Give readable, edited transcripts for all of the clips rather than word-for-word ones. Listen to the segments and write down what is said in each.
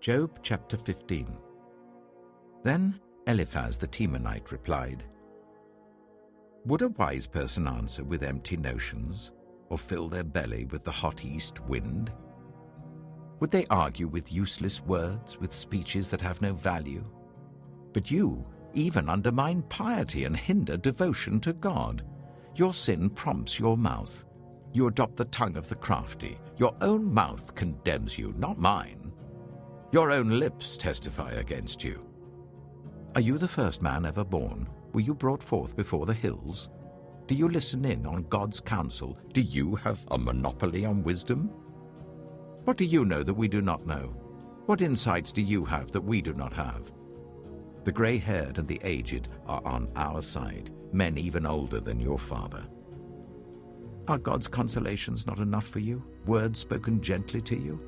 Job chapter 15. Then Eliphaz the Temanite replied, "Would a wise person answer with empty notions, or fill their belly with the hot east wind? Would they argue with useless words, with speeches that have no value? But you even undermine piety and hinder devotion to God. Your sin prompts your mouth. You adopt the tongue of the crafty. Your own mouth condemns you, not mine. Your own lips testify against you. Are you the first man ever born? Were you brought forth before the hills? Do you listen in on God's counsel? Do you have a monopoly on wisdom? What do you know that we do not know? What insights do you have that we do not have? The gray-haired and the aged are on our side, men even older than your father. Are God's consolations not enough for you, words spoken gently to you?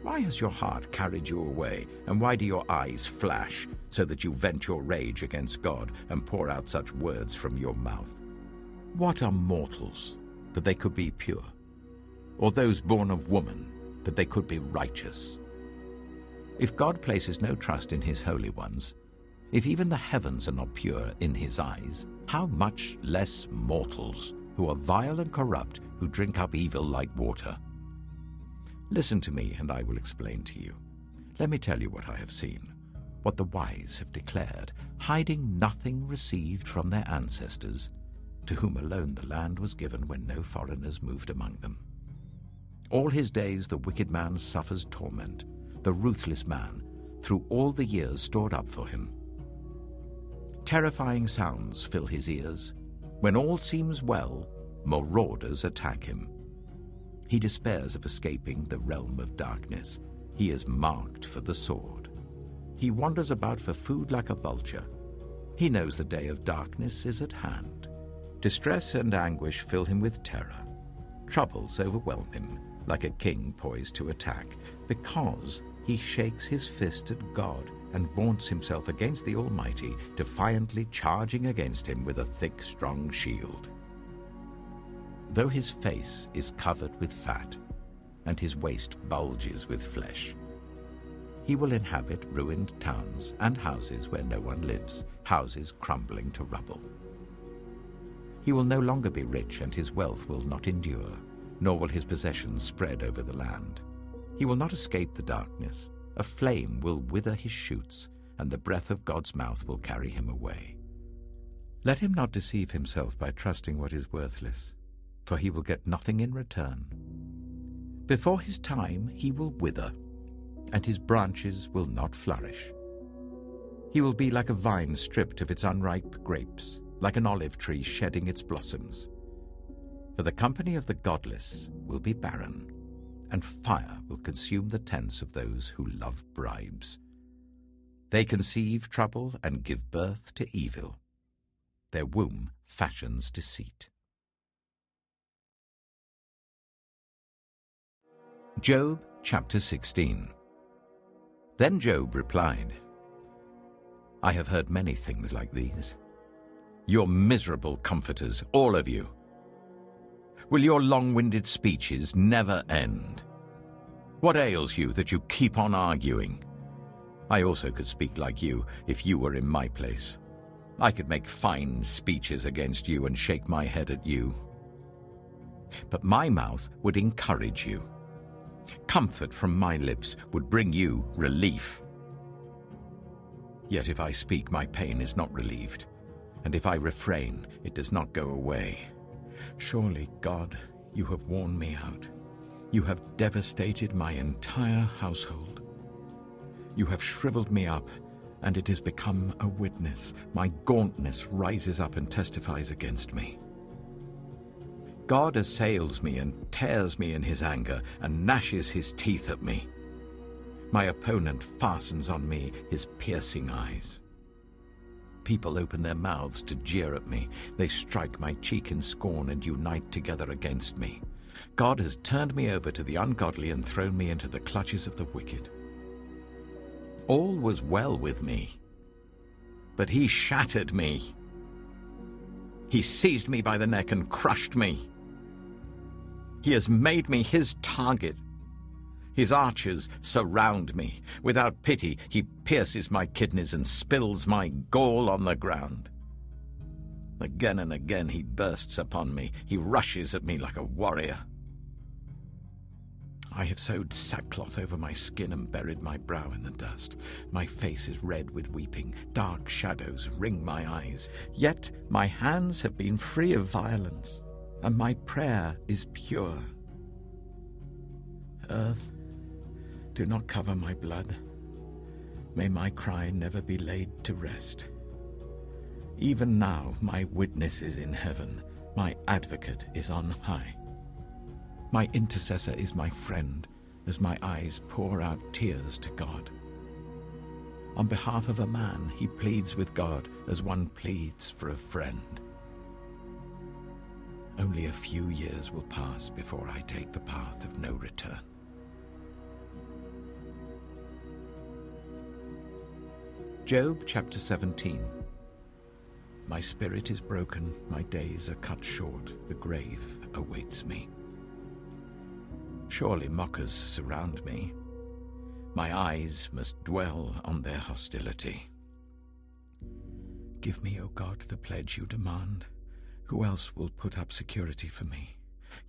Why has your heart carried you away, and why do your eyes flash, so that you vent your rage against God and pour out such words from your mouth? What are mortals, that they could be pure? Or those born of woman, that they could be righteous? If God places no trust in his holy ones, if even the heavens are not pure in his eyes, how much less mortals, who are vile and corrupt, who drink up evil like water? Listen to me, and I will explain to you. Let me tell you what I have seen, what the wise have declared, hiding nothing received from their ancestors, to whom alone the land was given when no foreigners moved among them. All his days the wicked man suffers torment, the ruthless man, through all the years stored up for him. Terrifying sounds fill his ears. When all seems well, marauders attack him. He despairs of escaping the realm of darkness. He is marked for the sword. He wanders about for food like a vulture. He knows the day of darkness is at hand. Distress and anguish fill him with terror. Troubles overwhelm him, like a king poised to attack, because he shakes his fist at God and vaunts himself against the Almighty, defiantly charging against him with a thick, strong shield. Though his face is covered with fat, and his waist bulges with flesh, he will inhabit ruined towns and houses where no one lives, houses crumbling to rubble. He will no longer be rich, and his wealth will not endure, nor will his possessions spread over the land. He will not escape the darkness. A flame will wither his shoots, and the breath of God's mouth will carry him away. Let him not deceive himself by trusting what is worthless, for he will get nothing in return. Before his time he will wither, and his branches will not flourish. He will be like a vine stripped of its unripe grapes, like an olive tree shedding its blossoms. For the company of the godless will be barren, and fire will consume the tents of those who love bribes. They conceive trouble and give birth to evil. Their womb fashions deceit. Job chapter 16. Then Job replied, "I have heard many things like these. You're miserable comforters, all of you. Will your long-winded speeches never end? What ails you that you keep on arguing? I also could speak like you if you were in my place. I could make fine speeches against you and shake my head at you. But my mouth would encourage you. Comfort from my lips would bring you relief. Yet if I speak, my pain is not relieved, and if I refrain, it does not go away. Surely, God, you have worn me out. You have devastated my entire household. You have shriveled me up, and it has become a witness. My gauntness rises up and testifies against me. God assails me and tears me in his anger and gnashes his teeth at me. My opponent fastens on me his piercing eyes. People open their mouths to jeer at me. They strike my cheek in scorn and unite together against me. God has turned me over to the ungodly and thrown me into the clutches of the wicked. All was well with me, but he shattered me. He seized me by the neck and crushed me. He has made me his target. His archers surround me. Without pity, he pierces my kidneys and spills my gall on the ground. Again and again he bursts upon me. He rushes at me like a warrior. I have sewed sackcloth over my skin and buried my brow in the dust. My face is red with weeping. Dark shadows ring my eyes. Yet my hands have been free of violence, and my prayer is pure. Earth, do not cover my blood. May my cry never be laid to rest. Even now my witness is in heaven. My advocate is on high. My intercessor is my friend, as my eyes pour out tears to God. On behalf of a man, he pleads with God as one pleads for a friend. Only a few years will pass before I take the path of no return. Job chapter 17. My spirit is broken, my days are cut short, the grave awaits me. Surely mockers surround me. My eyes must dwell on their hostility. Give me, O God, the pledge you demand. Who else will put up security for me?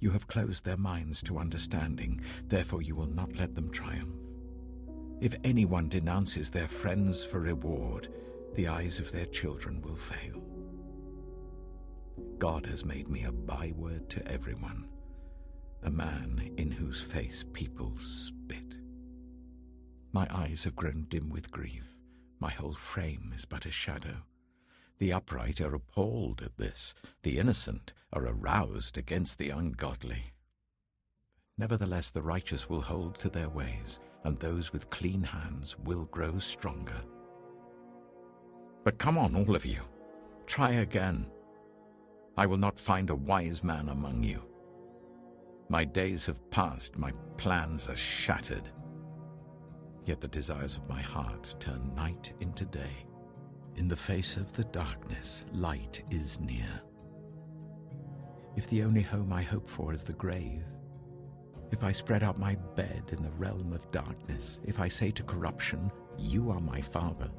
You have closed their minds to understanding, therefore you will not let them triumph. If anyone denounces their friends for reward, the eyes of their children will fail. God has made me a byword to everyone, a man in whose face people spit. My eyes have grown dim with grief. My whole frame is but a shadow. The upright are appalled at this. The innocent are aroused against the ungodly. Nevertheless, the righteous will hold to their ways, and those with clean hands will grow stronger. But come on, all of you. Try again. I will not find a wise man among you. My days have passed, my plans are shattered. Yet the desires of my heart turn night into day. In the face of the darkness, light is near. If the only home I hope for is the grave, if I spread out my bed in the realm of darkness, if I say to corruption, you are my father,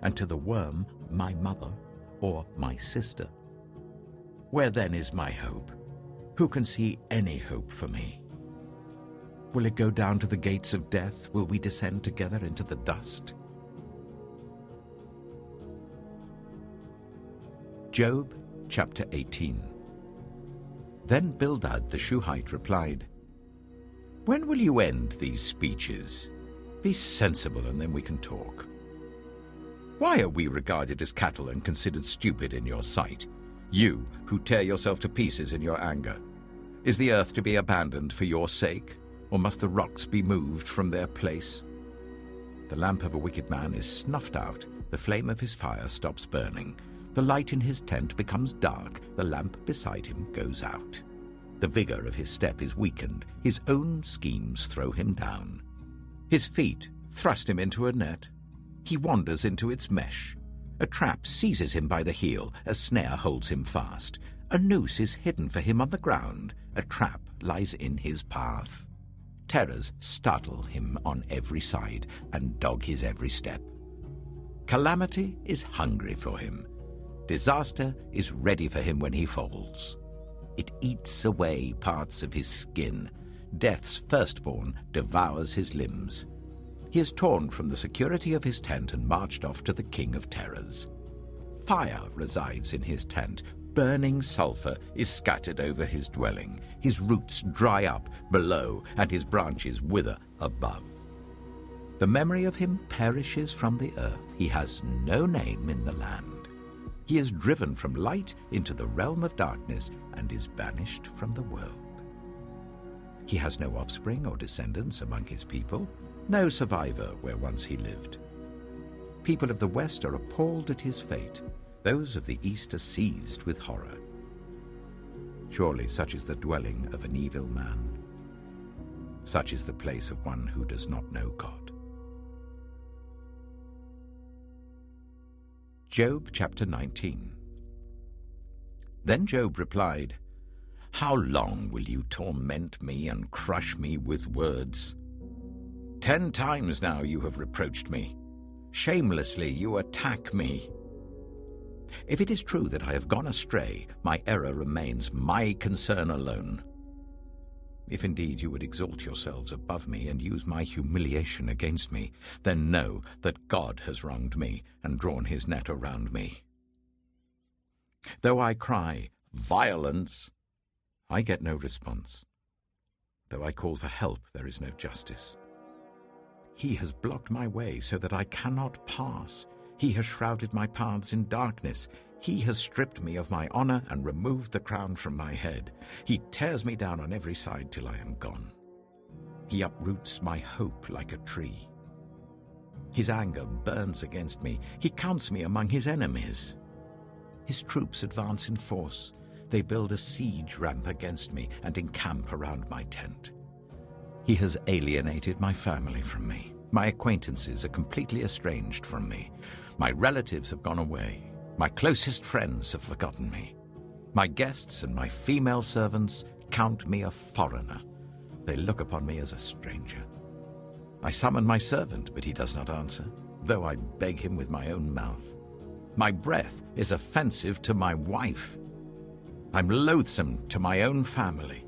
and to the worm, my mother, or my sister, where then is my hope? Who can see any hope for me? Will it go down to the gates of death? Will we descend together into the dust? Job chapter 18. Then Bildad the Shuhite replied, When will you end these speeches? Be sensible, and then we can talk. Why are we regarded as cattle and considered stupid in your sight? You, who tear yourself to pieces in your anger. Is the earth to be abandoned for your sake, or must the rocks be moved from their place? The lamp of a wicked man is snuffed out, the flame of his fire stops burning. The light in his tent becomes dark, the lamp beside him goes out. The vigor of his step is weakened, his own schemes throw him down. His feet thrust him into a net. He wanders into its mesh. A trap seizes him by the heel, a snare holds him fast. A noose is hidden for him on the ground, a trap lies in his path. Terrors startle him on every side and dog his every step. Calamity is hungry for him. Disaster is ready for him when he falls. It eats away parts of his skin. Death's firstborn devours his limbs. He is torn from the security of his tent and marched off to the king of terrors. Fire resides in his tent. Burning sulfur is scattered over his dwelling. His roots dry up below, and his branches wither above. The memory of him perishes from the earth. He has no name in the land. He is driven from light into the realm of darkness and is banished from the world. He has no offspring or descendants among his people, no survivor where once he lived. People of the west are appalled at his fate. Those of the east are seized with horror. Surely such is the dwelling of an evil man. Such is the place of one who does not know God. Job chapter 19. Then Job replied, How long will you torment me and crush me with words? 10 times now you have reproached me. Shamelessly you attack me. If it is true that I have gone astray, my error remains my concern alone. If indeed you would exalt yourselves above me and use my humiliation against me, then know that God has wronged me and drawn his net around me. Though I cry, violence, I get no response. Though I call for help, there is no justice. He has blocked my way so that I cannot pass. He has shrouded my paths in darkness. He has stripped me of my honor and removed the crown from my head. He tears me down on every side till I am gone. He uproots my hope like a tree. His anger burns against me. He counts me among his enemies. His troops advance in force. They build a siege ramp against me and encamp around my tent. He has alienated my family from me. My acquaintances are completely estranged from me. My relatives have gone away. My closest friends have forgotten me. My guests and my female servants count me a foreigner. They look upon me as a stranger. I summon my servant, but he does not answer, though I beg him with my own mouth. My breath is offensive to my wife. I'm loathsome to my own family.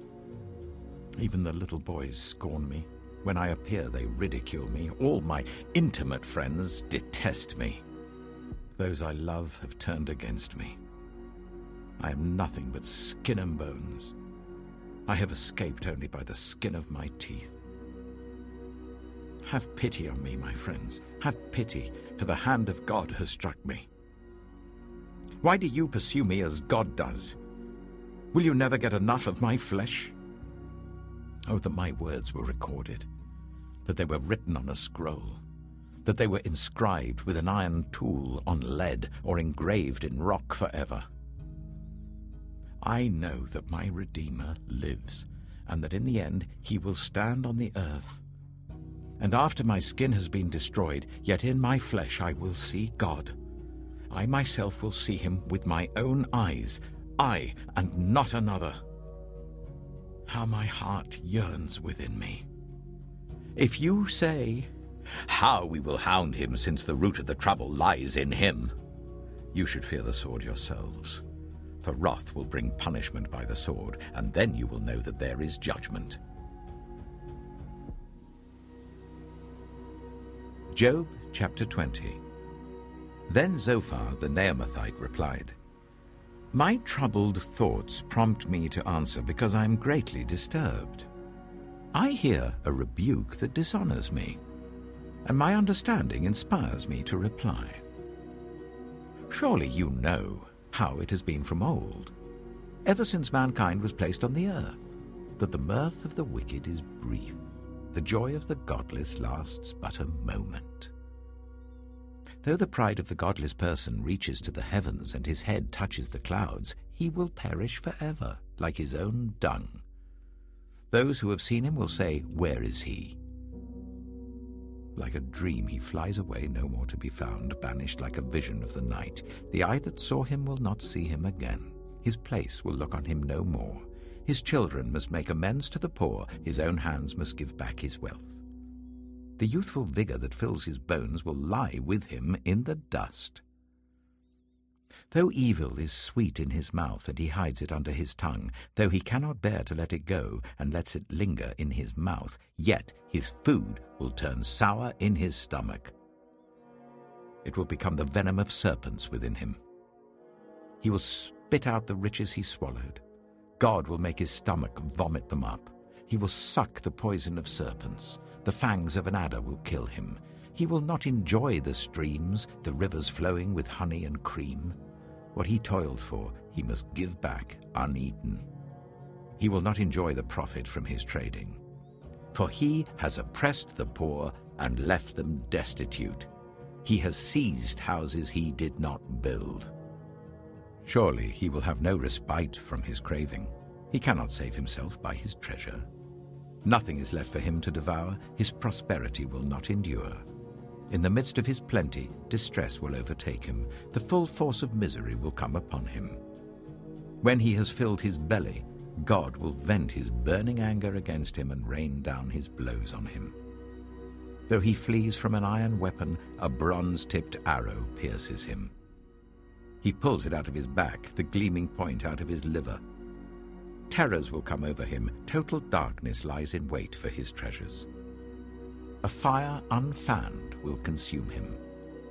Even the little boys scorn me. When I appear, they ridicule me. All my intimate friends detest me. Those I love have turned against me. I am nothing but skin and bones. I have escaped only by the skin of my teeth. Have pity on me, my friends. Have pity, for the hand of God has struck me. Why do you pursue me as God does? Will you never get enough of my flesh? Oh, that my words were recorded, that they were written on a scroll, that they were inscribed with an iron tool on lead or engraved in rock forever. I know that my Redeemer lives, and that in the end he will stand on the earth. And after my skin has been destroyed, yet in my flesh I will see God. I myself will see him with my own eyes, I and not another. How my heart yearns within me. If you say, "How we will hound him, since the root of the trouble lies in him," you should fear the sword yourselves. For wrath will bring punishment by the sword, and then you will know that there is judgment. Job chapter 20. Then Zophar the Naamathite replied, "My troubled thoughts prompt me to answer because I am greatly disturbed. I hear a rebuke that dishonors me, and my understanding inspires me to reply. Surely you know how it has been from old, ever since mankind was placed on the earth, that the mirth of the wicked is brief, the joy of the godless lasts but a moment. Though the pride of the godless person reaches to the heavens and his head touches the clouds, he will perish forever, like his own dung. Those who have seen him will say, 'Where is he?' Like a dream he flies away, no more to be found, banished like a vision of the night. The eye that saw him will not see him again. His place will look on him no more. His children must make amends to the poor, his own hands must give back his wealth. The youthful vigor that fills his bones will lie with him in the dust. Though evil is sweet in his mouth, and he hides it under his tongue, though he cannot bear to let it go, and lets it linger in his mouth, yet his food will turn sour in his stomach. It will become the venom of serpents within him. He will spit out the riches he swallowed. God will make his stomach vomit them up. He will suck the poison of serpents. The fangs of an adder will kill him. He will not enjoy the streams, the rivers flowing with honey and cream. What he toiled for, he must give back uneaten. He will not enjoy the profit from his trading. For he has oppressed the poor and left them destitute. He has seized houses he did not build. Surely he will have no respite from his craving. He cannot save himself by his treasure. Nothing is left for him to devour. His prosperity will not endure. In the midst of his plenty, distress will overtake him. The full force of misery will come upon him. When he has filled his belly, God will vent his burning anger against him and rain down his blows on him. Though he flees from an iron weapon, a bronze-tipped arrow pierces him. He pulls it out of his back, the gleaming point out of his liver. Terrors will come over him. Total darkness lies in wait for his treasures. A fire unfanned will consume him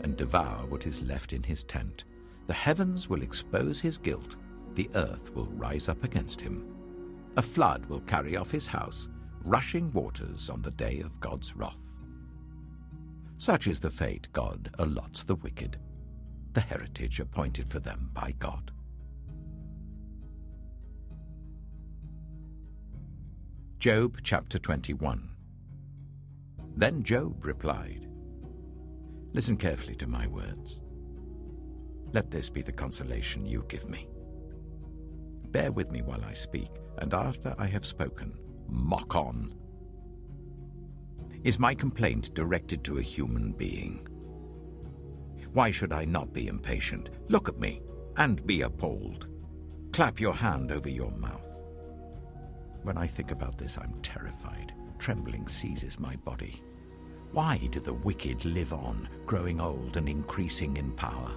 and devour what is left in his tent. The heavens will expose his guilt. The earth will rise up against him. A flood will carry off his house, rushing waters on the day of God's wrath. Such is the fate God allots the wicked, the heritage appointed for them by God. Job chapter 21. Then Job replied, "Listen carefully to my words. Let this be the consolation you give me. Bear with me while I speak, and after I have spoken, mock on. Is my complaint directed to a human being? Why should I not be impatient? Look at me and be appalled. Clap your hand over your mouth. When I think about this, I'm terrified. Trembling seizes my body. Why do the wicked live on, growing old and increasing in power?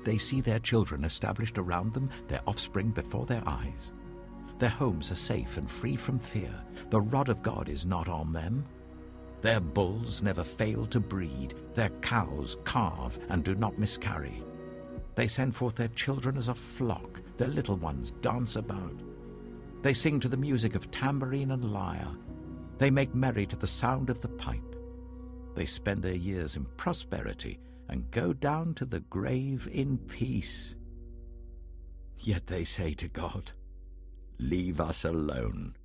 They see their children established around them, their offspring before their eyes. Their homes are safe and free from fear. The rod of God is not on them. Their bulls never fail to breed. Their cows calve and do not miscarry. They send forth their children as a flock. Their little ones dance about. They sing to the music of tambourine and lyre. They make merry to the sound of the pipe. They spend their years in prosperity and go down to the grave in peace. Yet they say to God, 'Leave us alone.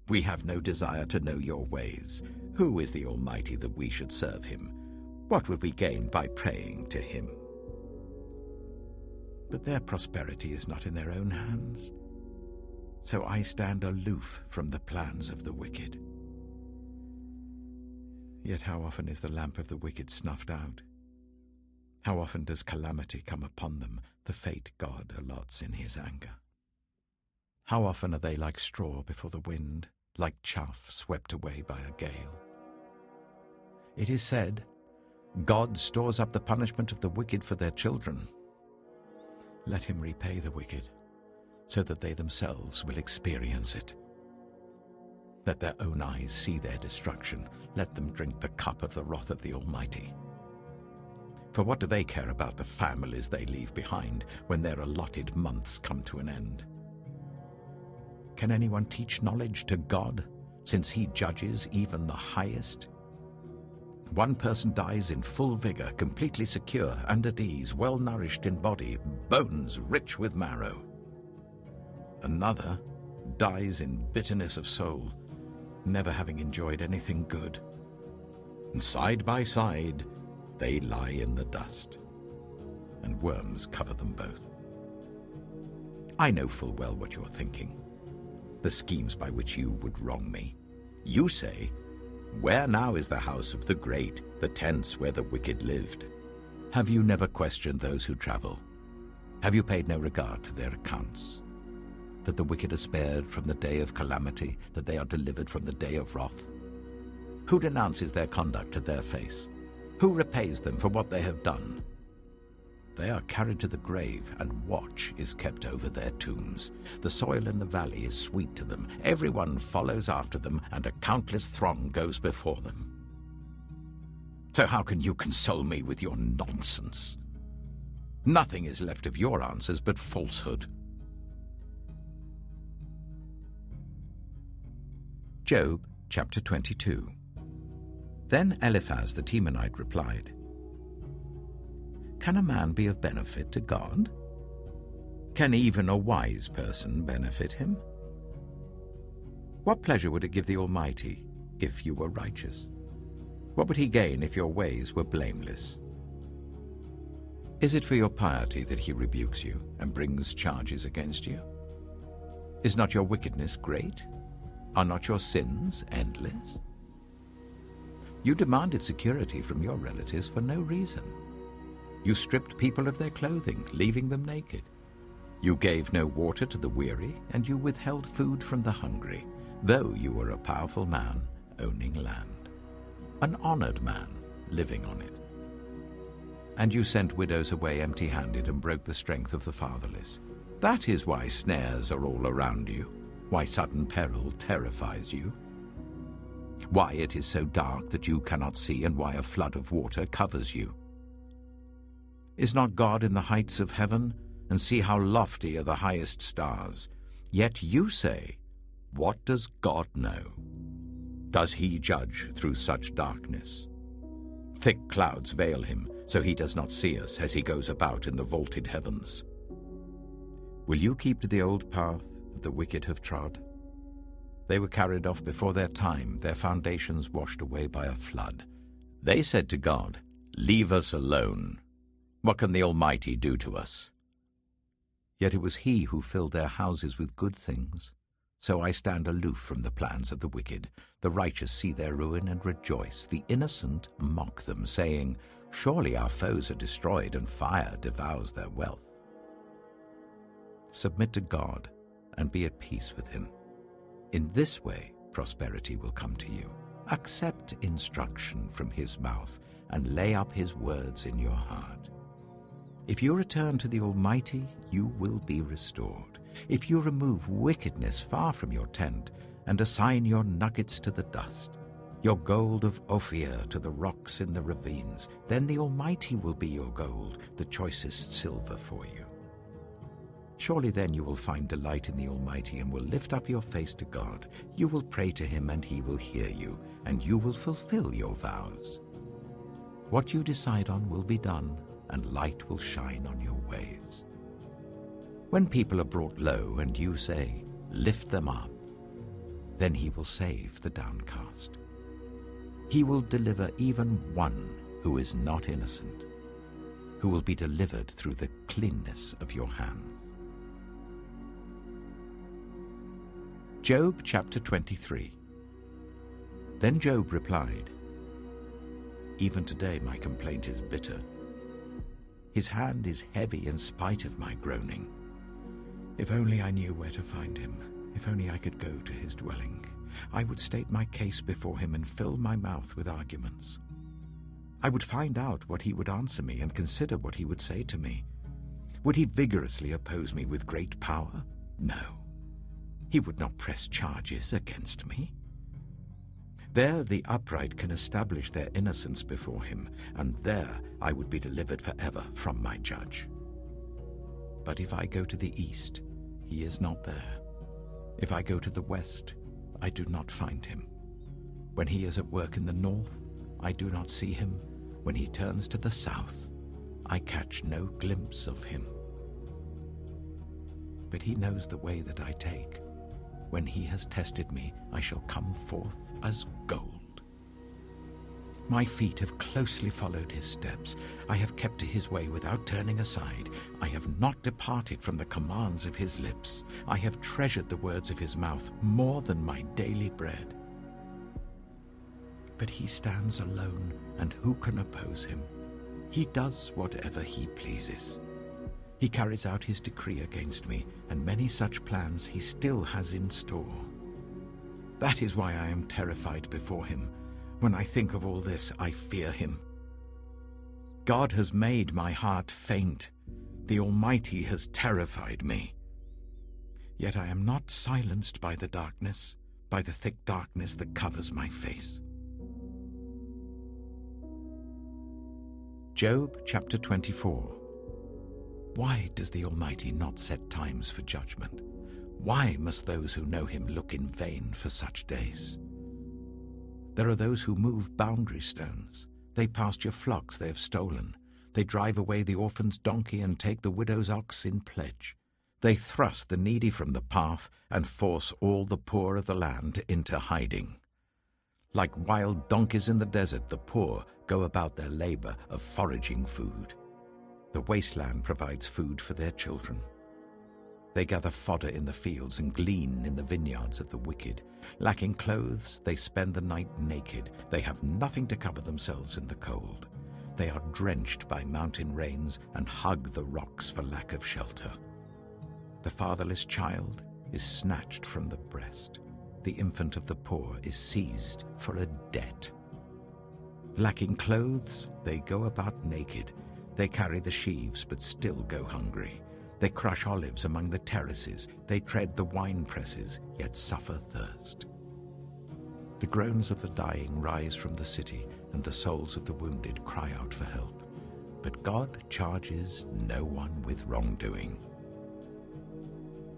We have no desire to know your ways. Who is the Almighty that we should serve him? What would we gain by praying to him?' But their prosperity is not in their own hands. So I stand aloof from the plans of the wicked. Yet how often is the lamp of the wicked snuffed out? How often does calamity come upon them, the fate God allots in his anger? How often are they like straw before the wind, like chaff swept away by a gale? It is said, 'God stores up the punishment of the wicked for their children.' Let him repay the wicked, so that they themselves will experience it. Let their own eyes see their destruction. Let them drink the cup of the wrath of the Almighty. For what do they care about the families they leave behind when their allotted months come to an end? Can anyone teach knowledge to God, since he judges even the highest? One person dies in full vigor, completely secure and at ease, well-nourished in body, bones rich with marrow. Another dies in bitterness of soul, never having enjoyed anything good. And side by side, they lie in the dust, and worms cover them both. I know full well what you're thinking, the schemes by which you would wrong me. You say, 'Where now is the house of the great, the tents where the wicked lived?' Have you never questioned those who travel? Have you paid no regard to their accounts? That the wicked are spared from the day of calamity, that they are delivered from the day of wrath? Who denounces their conduct to their face? Who repays them for what they have done? They are carried to the grave, and watch is kept over their tombs. The soil in the valley is sweet to them. Everyone follows after them, and a countless throng goes before them. So how can you console me with your nonsense? Nothing is left of your answers but falsehood. Job chapter 22. Then Eliphaz the Temanite replied, "Can a man be of benefit to God? Can even a wise person benefit him? What pleasure would it give the Almighty if you were righteous? What would he gain if your ways were blameless? Is it for your piety that he rebukes you and brings charges against you? Is not your wickedness great? Are not your sins endless? You demanded security from your relatives for no reason. You stripped people of their clothing, leaving them naked. You gave no water to the weary, and you withheld food from the hungry, though you were a powerful man owning land. an honored man, living on it. And you sent widows away empty-handed and broke the strength of the fatherless. That is why snares are all around you, why sudden peril terrifies you, why it is so dark that you cannot see, and why a flood of water covers you. Is not God in the heights of heaven? And see how lofty are the highest stars. Yet you say, what does God know? Does he judge through such darkness? Thick clouds veil him, so he does not see us as he goes about in the vaulted heavens. Will you keep to the old path that the wicked have trod? They were carried off before their time, their foundations washed away by a flood. They said to God, leave us alone. What can the Almighty do to us? Yet it was he who filled their houses with good things. So I stand aloof from the plans of the wicked. The righteous see their ruin and rejoice. The innocent mock them, saying, surely our foes are destroyed, and fire devours their wealth. Submit to God and be at peace with him. In this way prosperity will come to you. Accept instruction from his mouth and lay up his words in your heart. If you return to the Almighty, you will be restored. If you remove wickedness far from your tent and assign your nuggets to the dust, your gold of Ophir to the rocks in the ravines, then the Almighty will be your gold, the choicest silver for you. Surely then you will find delight in the Almighty and will lift up your face to God. You will pray to him and he will hear you, and you will fulfill your vows. What you decide on will be done, and light will shine on your ways. When people are brought low and you say, lift them up, then he will save the downcast. He will deliver even one who is not innocent, who will be delivered through the cleanness of your hands. Job chapter 23. Then Job replied, even today my complaint is bitter. His hand is heavy in spite of my groaning. If only I knew where to find him, if only I could go to his dwelling, I would state my case before him and fill my mouth with arguments. I would find out what he would answer me and consider what he would say to me. Would he vigorously oppose me with great power? No. He would not press charges against me. There the upright can establish their innocence before him, and there I would be delivered forever from my judge. But if I go to the east, he is not there. If I go to the west, I do not find him. When he is at work in the north, I do not see him. When he turns to the south, I catch no glimpse of him. But he knows the way that I take. When he has tested me, I shall come forth as gold. My feet have closely followed his steps. I have kept to his way without turning aside. I have not departed from the commands of his lips. I have treasured the words of his mouth more than my daily bread. But he stands alone, and who can oppose him? He does whatever he pleases. He carries out his decree against me, and many such plans he still has in store. That is why I am terrified before him. When I think of all this, I fear him. God has made my heart faint. The Almighty has terrified me. Yet I am not silenced by the darkness, by the thick darkness that covers my face. Job chapter 24. Why does the Almighty not set times for judgment? Why must those who know him look in vain for such days? There are those who move boundary stones. They pasture flocks they have stolen. They drive away the orphan's donkey and take the widow's ox in pledge. They thrust the needy from the path and force all the poor of the land into hiding. Like wild donkeys in the desert, the poor go about their labor of foraging food. The wasteland provides food for their children. They gather fodder in the fields and glean in the vineyards of the wicked. Lacking clothes, they spend the night naked. They have nothing to cover themselves in the cold. They are drenched by mountain rains and hug the rocks for lack of shelter. The fatherless child is snatched from the breast. The infant of the poor is seized for a debt. Lacking clothes, they go about naked. They carry the sheaves, but still go hungry. They crush olives among the terraces. They tread the wine presses, yet suffer thirst. The groans of the dying rise from the city, and the souls of the wounded cry out for help. But God charges no one with wrongdoing.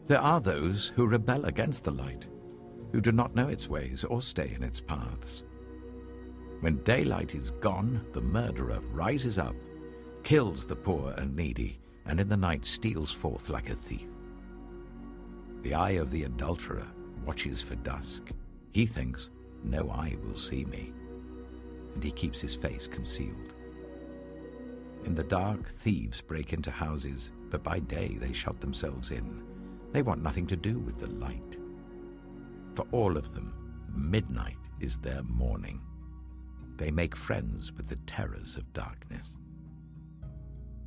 There are those who rebel against the light, who do not know its ways or stay in its paths. When daylight is gone, the murderer rises up, kills the poor and needy, and in the night steals forth like a thief. The eye of the adulterer watches for dusk. He thinks, "No eye will see me," and he keeps his face concealed. In the dark, thieves break into houses, but by day they shut themselves in. They want nothing to do with the light. For all of them, midnight is their morning. They make friends with the terrors of darkness.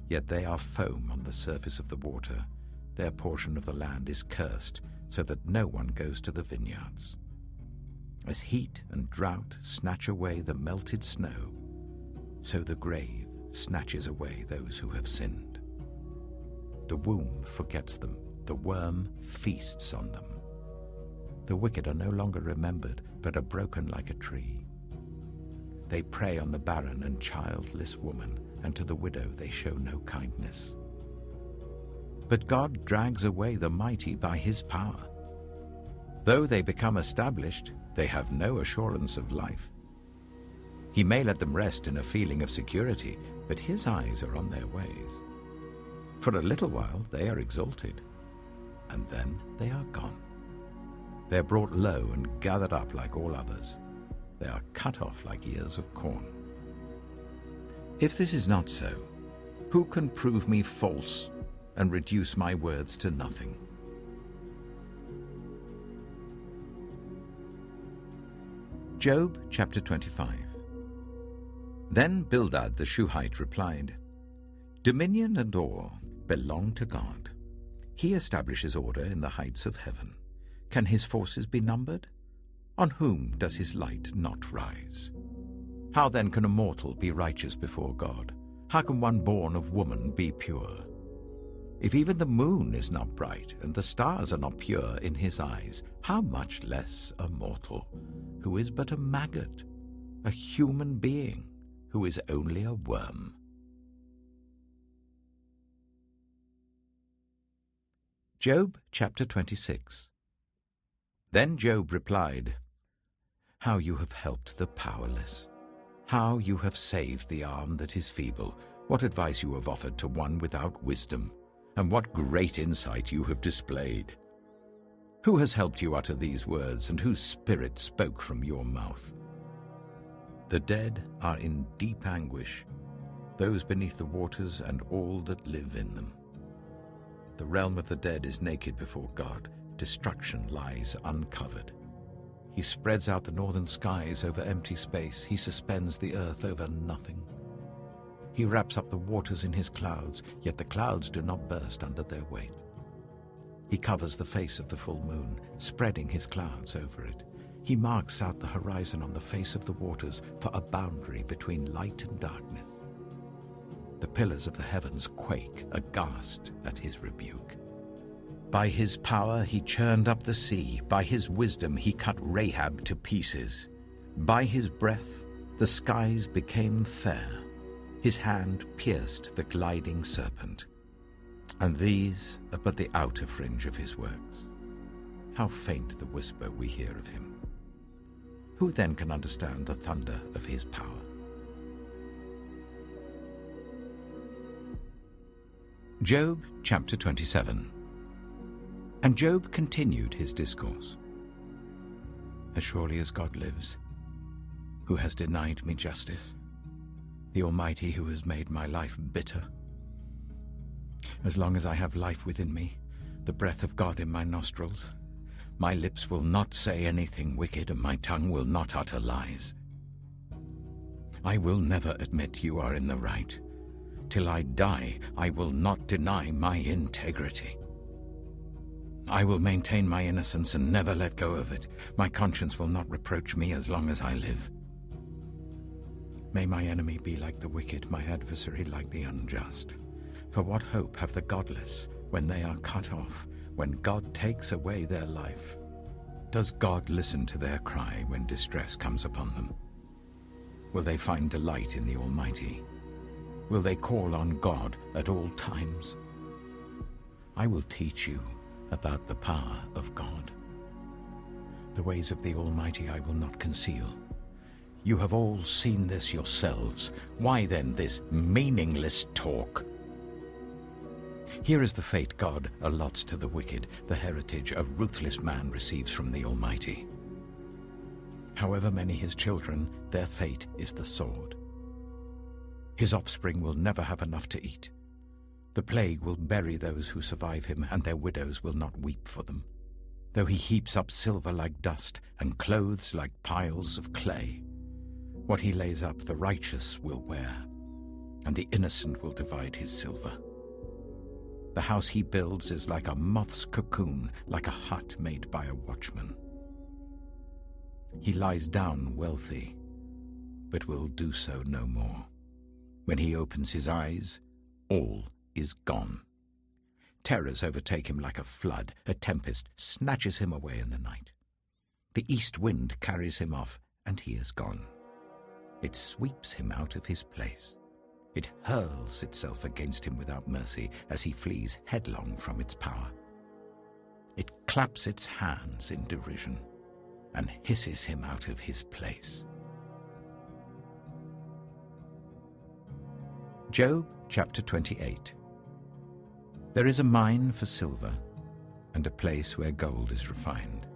Yet they are foam on the surface of the water. Their portion of the land is cursed, so that no one goes to the vineyards. As heat and drought snatch away the melted snow, so the grave snatches away those who have sinned. The womb forgets them, the worm feasts on them. The wicked are no longer remembered, but are broken like a tree. They prey on the barren and childless woman, and to the widow they show no kindness. But God drags away the mighty by his power. Though they become established, they have no assurance of life. He may let them rest in a feeling of security, but his eyes are on their ways. For a little while they are exalted, and then they are gone. They are brought low and gathered up like all others. They are cut off like ears of corn. If this is not so, who can prove me false and reduce my words to nothing? Job chapter 25. Then Bildad the Shuhite replied, "Dominion and awe belong to God. He establishes order in the heights of heaven. Can his forces be numbered? On whom does his light not rise? How then can a mortal be righteous before God? How can one born of woman be pure? If even the moon is not bright and the stars are not pure in his eyes, how much less a mortal, who is but a maggot, a human being, who is only a worm?" Job chapter 26. Then Job replied, "How you have helped the powerless! How you have saved the arm that is feeble! What advice you have offered to one without wisdom! And what great insight you have displayed! Who has helped you utter these words, and whose spirit spoke from your mouth? The dead are in deep anguish, those beneath the waters and all that live in them. The realm of the dead is naked before God. Destruction lies uncovered. He spreads out the northern skies over empty space. He suspends the earth over nothing. He wraps up the waters in his clouds, yet the clouds do not burst under their weight. He covers the face of the full moon, spreading his clouds over it. He marks out the horizon on the face of the waters for a boundary between light and darkness. The pillars of the heavens quake aghast at his rebuke. By his power he churned up the sea. By his wisdom he cut Rahab to pieces. By his breath the skies became fair. His hand pierced the gliding serpent. And these are but the outer fringe of his works. How faint the whisper we hear of him. Who then can understand the thunder of his power? Job chapter 27. And Job continued his discourse. As surely as God lives, who has denied me justice, the Almighty who has made my life bitter. As long as I have life within me, the breath of God in my nostrils, my lips will not say anything wicked, and my tongue will not utter lies. I will never admit you are in the right. Till I die, I will not deny my integrity. I will maintain my innocence and never let go of it. My conscience will not reproach me as long as I live. May my enemy be like the wicked, my adversary like the unjust. For what hope have the godless when they are cut off, when God takes away their life? Does God listen to their cry when distress comes upon them? Will they find delight in the Almighty? Will they call on God at all times? I will teach you about the power of God. The ways of the Almighty I will not conceal. You have all seen this yourselves. Why then this meaningless talk? Here is the fate God allots to the wicked, the heritage a ruthless man receives from the Almighty. However many his children, their fate is the sword. His offspring will never have enough to eat. The plague will bury those who survive him, and their widows will not weep for them. Though he heaps up silver like dust, and clothes like piles of clay, what he lays up the righteous will wear, and the innocent will divide his silver. The house he builds is like a moth's cocoon, like a hut made by a watchman. He lies down wealthy, but will do so no more. When he opens his eyes, all is gone. Terrors overtake him like a flood. A tempest snatches him away in the night. The east wind carries him off, and he is gone. It sweeps him out of his place. It hurls itself against him without mercy as he flees headlong from its power. It claps its hands in derision and hisses him out of his place. Job chapter 28. There is a mine for silver, and a place where gold is refined.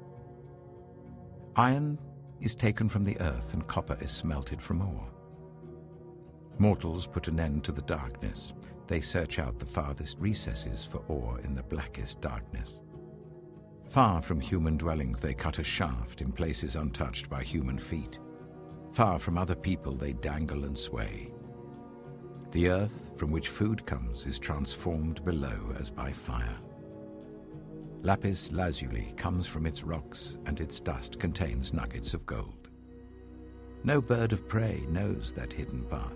Iron is taken from the earth, and copper is smelted from ore. Mortals put an end to the darkness. They search out the farthest recesses for ore in the blackest darkness. Far from human dwellings they cut a shaft in places untouched by human feet. Far from other people they dangle and sway. The earth from which food comes is transformed below as by fire. Lapis lazuli comes from its rocks, and its dust contains nuggets of gold. No bird of prey knows that hidden path.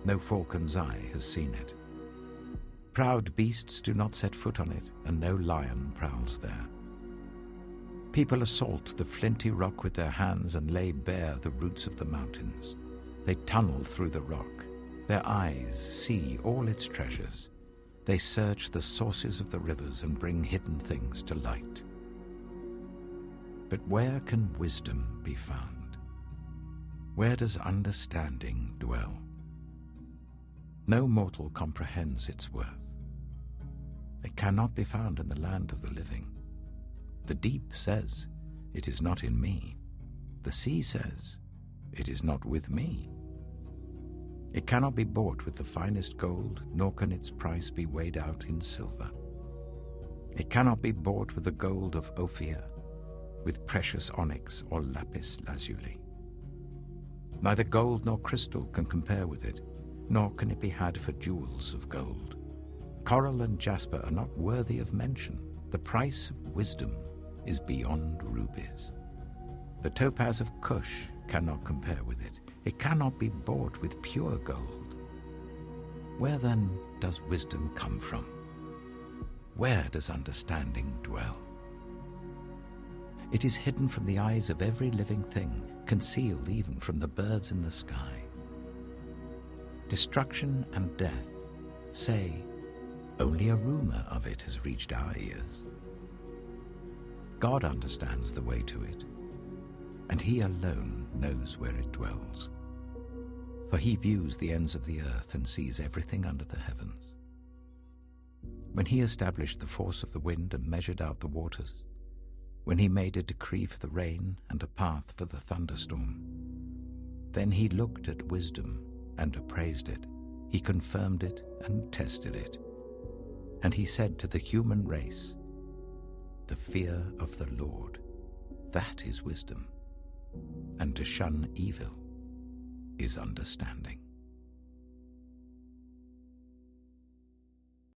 No falcon's eye has seen it. Proud beasts do not set foot on it, and no lion prowls there. People assault the flinty rock with their hands and lay bare the roots of the mountains. They tunnel through the rock. Their eyes see all its treasures. They search the sources of the rivers and bring hidden things to light. But where can wisdom be found? Where does understanding dwell? No mortal comprehends its worth. It cannot be found in the land of the living. The deep says, "It is not in me." The sea says, "It is not with me." It cannot be bought with the finest gold, nor can its price be weighed out in silver. It cannot be bought with the gold of Ophir, with precious onyx or lapis lazuli. Neither gold nor crystal can compare with it, nor can it be had for jewels of gold. Coral and jasper are not worthy of mention. The price of wisdom is beyond rubies. The topaz of Cush cannot compare with it. It cannot be bought with pure gold. Where then does wisdom come from? Where does understanding dwell? It is hidden from the eyes of every living thing, concealed even from the birds in the sky. Destruction and death say, "Only a rumor of it has reached our ears." God understands the way to it, and he alone knows where it dwells. For he views the ends of the earth and sees everything under the heavens. When he established the force of the wind and measured out the waters, when he made a decree for the rain and a path for the thunderstorm, then he looked at wisdom and appraised it. He confirmed it and tested it. And he said to the human race, "The fear of the Lord, that is wisdom, and to shun evil is understanding."